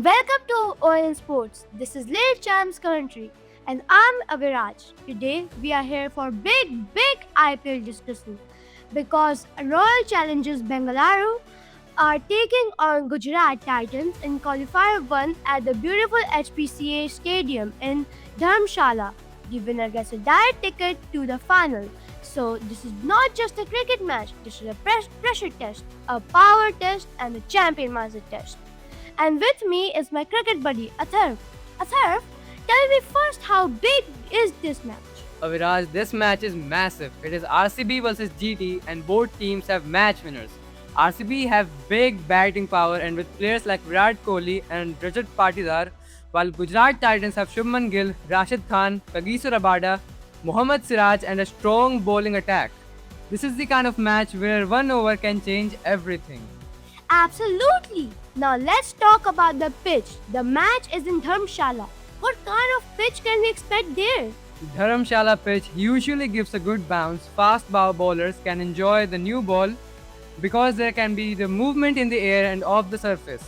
Welcome to ON Sports. This is Lil Champs Country and I'm Aviraj. Today we are here for big IPL discussion because Royal Challengers Bengaluru are taking on Gujarat Titans in qualifier 1 at the beautiful HPCA Stadium in Dharamshala. The winner gets a direct ticket to the final. So this is not just a cricket match, this is a pressure test, a power test and a champion master test. And with me is my cricket buddy Atharv. Atharv, tell me first how big is this match? Aviraj, this match is massive. It is RCB versus GT and both teams have match winners. RCB have big batting power and with players like Virat Kohli and Rajat Patidar, while Gujarat Titans have Shubman Gill, Rashid Khan, Kagiso Rabada, Mohammad Siraj and a strong bowling attack. This is the kind of match where one over can change everything. Absolutely. Now let's talk about the pitch. The match is in Dharamshala. What kind of pitch can we expect there? Dharamshala pitch usually gives a good bounce. Fast bowlers can enjoy the new ball because there can be the movement in the air and off the surface.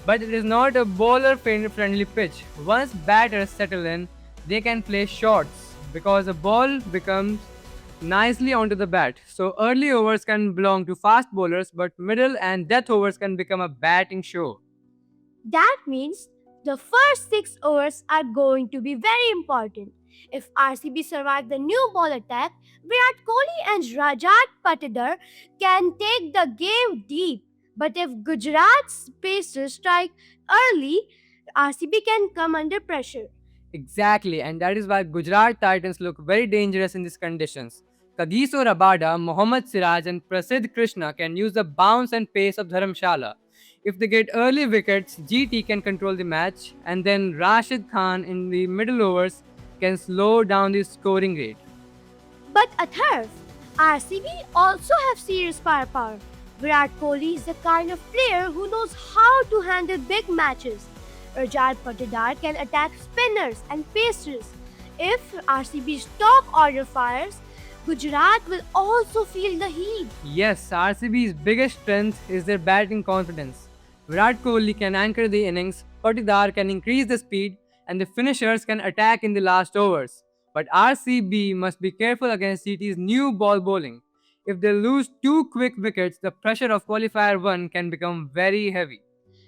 But it is not a bowler friendly pitch. Once batters settle in, they can play shots because the ball becomes nicely onto the bat. So early overs can belong to fast bowlers, but middle and death overs can become a batting show. That means the first 6 overs are going to be very important. If RCB survive the new ball attack, Virat Kohli and Rajat Patidar can take the game deep. But if Gujarat's pacers strike early, RCB can come under pressure. Exactly, and that is why Gujarat Titans look very dangerous in these conditions. Kagiso Rabada, Mohammad Siraj, and Prasidh Krishna can use the bounce and pace of Dharamshala. If they get early wickets, GT can control the match, and then Rashid Khan in the middle overs can slow down the scoring rate. But Atharv, RCB also have serious firepower. Virat Kohli is the kind of player who knows how to handle big matches. Rajat Patidar can attack spinners and pacers. If RCB's top order fires, Gujarat will also feel the heat. Yes, RCB's biggest strength is their batting confidence. Virat Kohli can anchor the innings, Patidar can increase the speed, and the finishers can attack in the last overs. But RCB must be careful against GT's new ball bowling. If they lose two quick wickets, the pressure of qualifier 1 can become very heavy.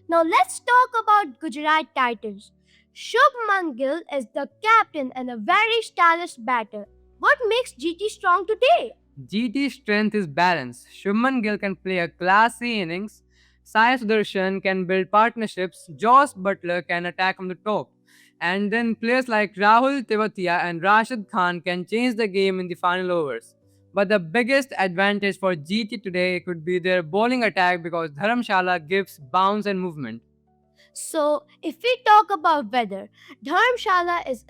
Now let's talk about Gujarat Titans. Shubman Gill is the captain and a very stylish batter. What makes GT strong today? GT's strength is balance. Shubman Gill can play a classy innings, Sai Sudarshan can build partnerships, Josh Butler can attack from the top, and then players like Rahul Tewatia and Rashid Khan can change the game in the final overs. But the biggest advantage for GT today could be their bowling attack because Dharamshala gives bounce and movement. So, if we talk about weather, Dharamshala is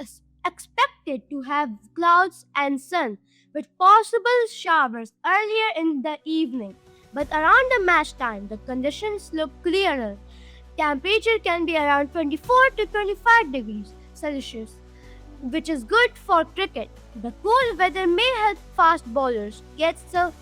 expected to have clouds and sun with possible showers earlier in the evening. But around the match time, the conditions look clearer. Temperature can be around 24 to 25 degrees Celsius, which is good for cricket. The cool weather may help fast bowlers get the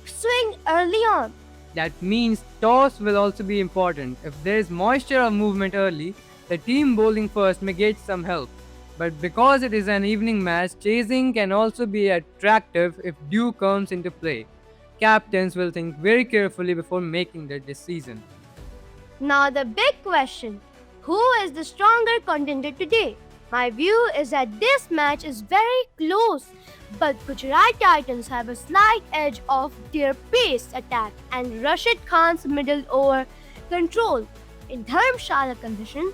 swing early on. That means toss will also be important. If there is moisture or movement early, the team bowling first may get some help. But because it is an evening match, chasing can also be attractive if dew comes into play. Captains will think very carefully before making their decision. Now, the big question, who is the stronger contender today? My view is that this match is very close, but Gujarat Titans have a slight edge of their pace attack and Rashid Khan's middle over control. In Dharamshala conditions,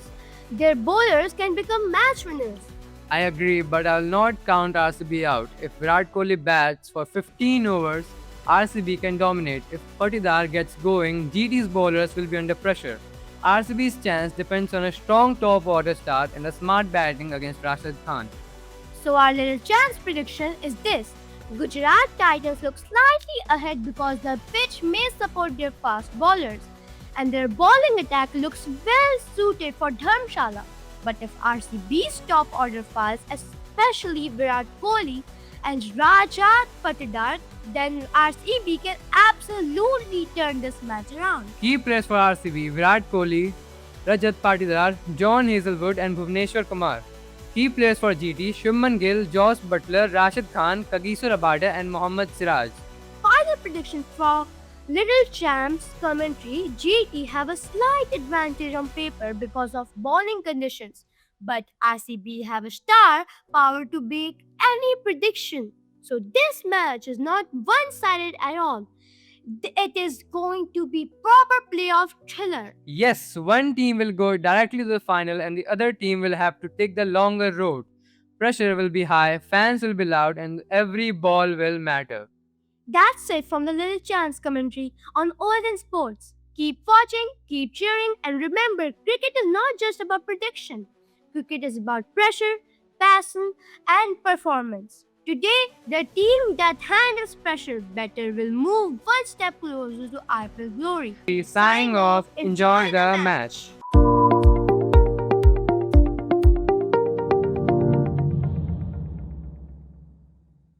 their bowlers can become match winners. I agree, but I will not count RCB out. If Virat Kohli bats for 15 overs, RCB can dominate. If Patidar gets going, GT's bowlers will be under pressure. RCB's chance depends on a strong top order start and a smart batting against Rashid Khan. So our little chance prediction is this. Gujarat Titans look slightly ahead because the pitch may support their fast bowlers and their bowling attack looks well suited for Dharamshala. But if RCB's top order falls, especially Virat Kohli and Rajat Patidar, then RCB can absolutely turn this match around. Key players for RCB: Virat Kohli, Rajat Patidar, John Hazelwood, and Bhuvneshwar Kumar. Key players for GT: Shubman Gill, Josh Butler, Rashid Khan, Kagiso Rabada, and Mohammad Siraj. Final prediction for Little Champs commentary: GT have a slight advantage on paper because of bowling conditions, but RCB have a star power to make any prediction. So this match is not one-sided at all. It is going to be proper playoff thriller. Yes, one team will go directly to the final and the other team will have to take the longer road. Pressure will be high, fans will be loud, and every ball will matter. That's it from the Little Chance commentary on OSN Sports. Keep watching, keep cheering, and remember, cricket is not just about prediction. Cricket is about pressure, passion, and performance. Today, the team that handles pressure better will move one step closer to IPL glory. Signing off, enjoy the match.